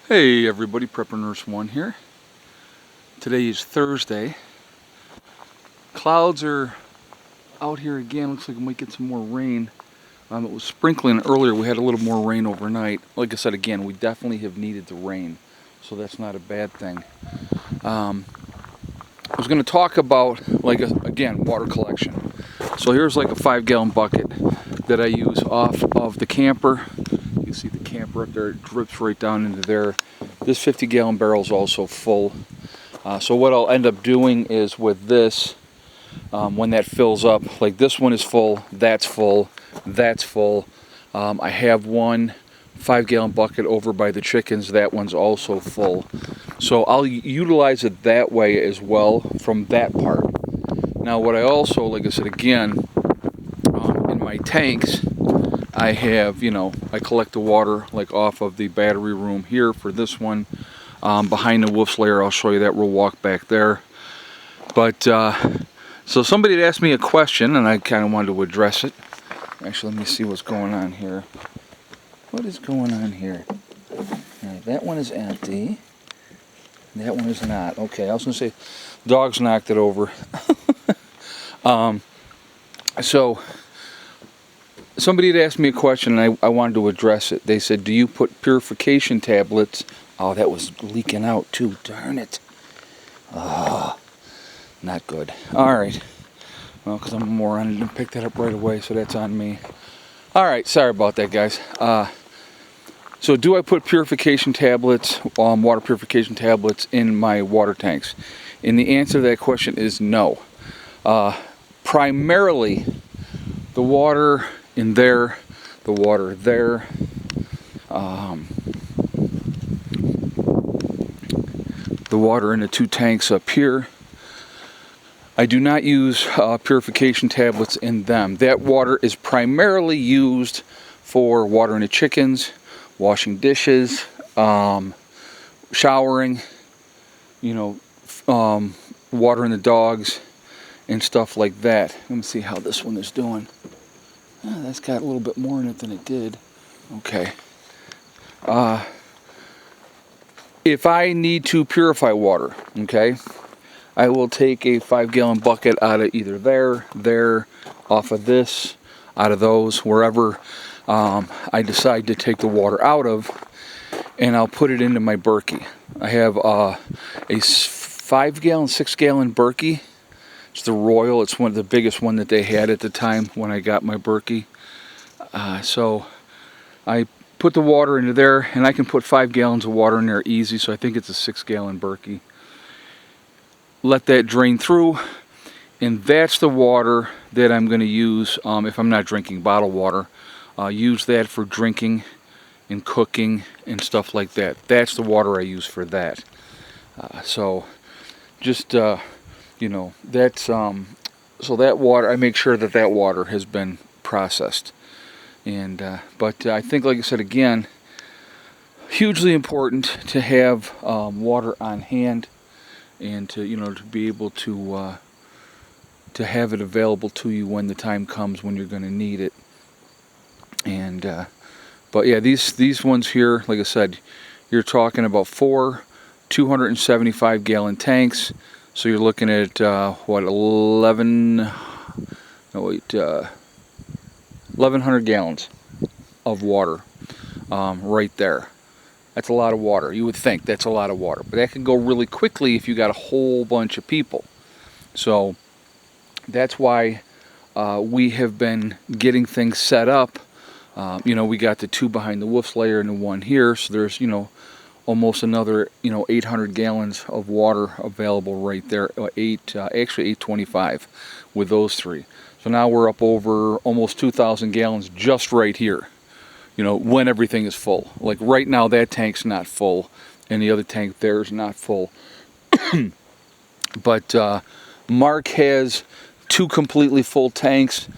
Hey everybody, Prepper Nurse 1 here. Today is Thursday. Clouds are out here again. Looks like we might get some more rain. It was sprinkling earlier. We had a little more rain overnight. Like I said again, we definitely have needed the rain, so that's not a bad thing. I was going to talk about, again, water collection. So here's like a 5-gallon bucket that I use off of the camper. You see the camper up there, it drips right down into there. This 50-gallon barrel is also full. So what I'll end up doing is with this, when that fills up, like this one is full, that's full, that's full. I have one 5-gallon bucket over by the chickens, that one's also full. So I'll utilize it that way as well from that part. Now what I also, like I said again, in my tanks, I have, I collect the water like off of the battery room here for this one. Behind the wolf's lair, I'll show you that. We'll walk back there. But, so somebody had asked me a question, and I kind of wanted to address it. Actually, let me see what's going on here. What is going on here? Right, that one is empty. That one is not. Okay, I was going to say, dogs knocked it over. So, somebody had asked me a question, and I wanted to address it. They said, do you put purification tablets? Oh, that was leaking out too. Darn it. Oh, not good. All right. Well, because I'm a moron, I didn't pick that up right away, so that's on me. All right, sorry about that, guys. So do I put purification tablets, water purification tablets in my water tanks? And the answer to that question is no. Primarily, the water in there, the water there, the water in the 2 tanks up here. I do not use purification tablets in them. That water is primarily used for watering the chickens, washing dishes, showering, watering the dogs and stuff like that. Let me see how this one is doing. Oh, that's got a little bit more in it than it did. Okay. If I need to purify water, okay, I will take a 5-gallon bucket out of either there, off of this, out of those, wherever I decide to take the water out of, and I'll put it into my Berkey. I have a 5-gallon, 6-gallon Berkey. It's the Royal. It's one of the biggest one that they had at the time when I got my Berkey. So I put the water into there, and I can put 5 gallons of water in there easy, so I think it's a 6-gallon Berkey. Let that drain through, and that's the water that I'm going to use if I'm not drinking bottled water. Use that for drinking and cooking and stuff like that. That's the water I use for that. So just that's so that water, I make sure that water has been processed. And but I think, like I said again, hugely important to have water on hand, and to to be able to have it available to you when the time comes when you're going to need it. And but yeah, these ones here, like I said, you're talking about 4 275-gallon tanks. So you're looking at what, 1,100 gallons of water right there. That's a lot of water. You would think that's a lot of water, but that can go really quickly if you got a whole bunch of people. So that's why we have been getting things set up. We got the 2 behind the wolf's lair and the 1 here, so there's almost another 800 gallons of water available right there. Actually 825 with those 3. So now we're up over almost 2,000 gallons just right here. When everything is full. Like right now, that tank's not full, and the other tank there is not full. But Mark has 2 completely full tanks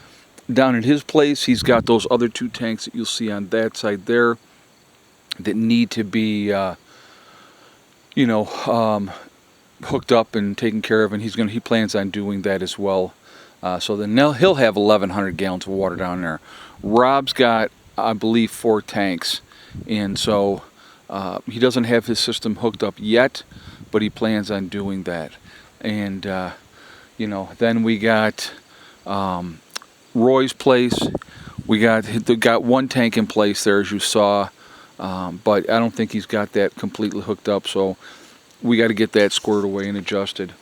down at his place. He's got those other 2 tanks that you'll see on that side there that need to be, hooked up and taken care of, and he plans on doing that as well. So then he'll have 1,100 gallons of water down there. Rob's got, I believe, 4 tanks, and so He doesn't have his system hooked up yet, but he plans on doing that. And you know, then we got Roy's place. We got one tank in place there, as you saw, but I don't think he's got that completely hooked up, so we got to get that squared away and adjusted.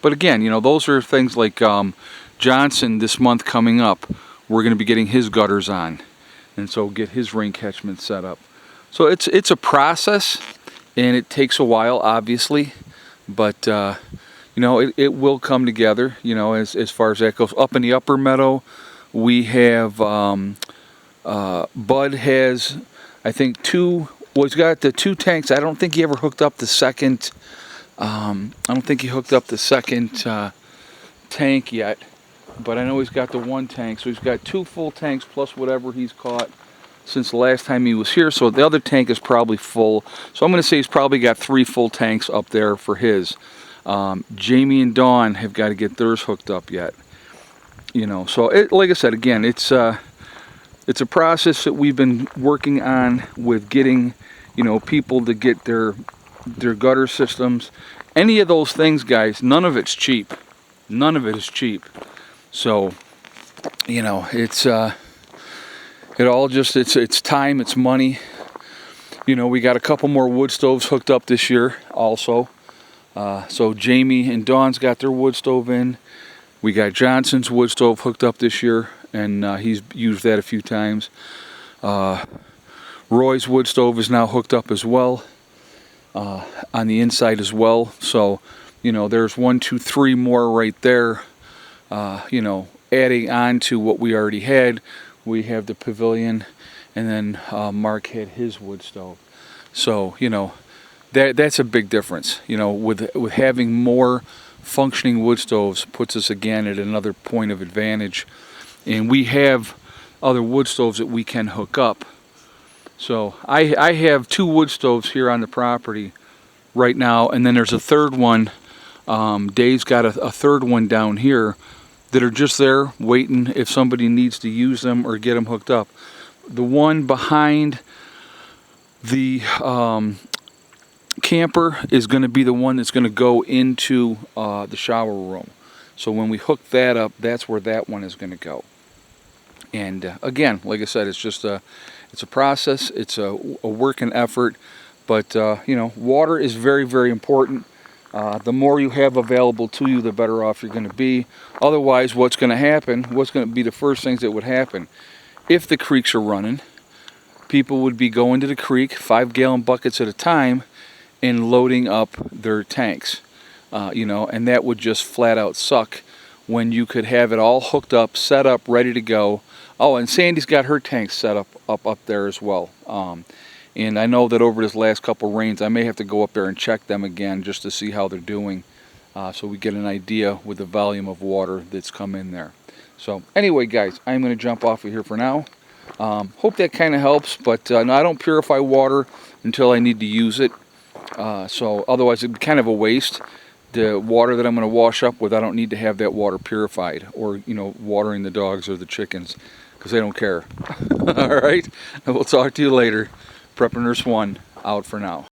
But again, you know, those are things like Johnson this month coming up. We're going to be getting his gutters on, and so get his rain catchment set up. So it's a process, and it takes a while, obviously, but you know, it will come together. You know, as far as that goes. Up in the upper meadow, we have Bud has, I think, he's got the 2 tanks. I don't think he ever hooked up the second. I don't think he hooked up the second tank yet, but I know he's got the 1 tank. So he's got 2 full tanks plus whatever he's caught since the last time he was here. So the other tank is probably full. So I'm going to say he's probably got 3 full tanks up there for his. Jamie and Dawn have got to get theirs hooked up yet. You know, so like I said, again, it's a process that we've been working on with getting, you know, people to get their gutter systems. Any of those things, guys, none of it's cheap. None of it is cheap. So, you know, it's time, it's money. You know, we got a couple more wood stoves hooked up this year also. So Jamie and Dawn's got their wood stove in. We got Johnson's wood stove hooked up this year, and he's used that a few times. Roy's wood stove is now hooked up as well, on the inside as well. So, you know, there's 1, 2, 3 more right there, you know, adding on to what we already had. We have the pavilion, and then Mark had his wood stove. So, you know, that's a big difference. You know, with having more functioning wood stoves puts us again at another point of advantage. And we have other wood stoves that we can hook up. So I have 2 wood stoves here on the property right now, and then there's a third one. Dave's got a third one down here that are just there waiting if somebody needs to use them or get them hooked up. The one behind the camper is going to be the one that's going to go into the shower room. So when we hook that up, that's where that one is going to go. And again, like I said, it's just it's a process. It's a working effort. But you know, water is very, very important. The more you have available to you, the better off you're going to be. Otherwise, what's going to happen? What's going to be the first things that would happen? If the creeks are running, people would be going to the creek 5-gallon buckets at a time and loading up their tanks, you know, and that would just flat out suck when you could have it all hooked up, set up, ready to go. Oh, and Sandy's got her tanks set up there as well. And I know that over this last couple rains, I may have to go up there and check them again just to see how they're doing, so we get an idea with the volume of water that's come in there. So anyway, guys, I'm going to jump off of here for now. Hope that kind of helps, but no, I don't purify water until I need to use it. So otherwise it'd be kind of a waste. The water that I'm going to wash up with, I don't need to have that water purified, or, you know, watering the dogs or the chickens, because they don't care. All right, and we'll talk to you later. Prepper Nurse 1 out for now.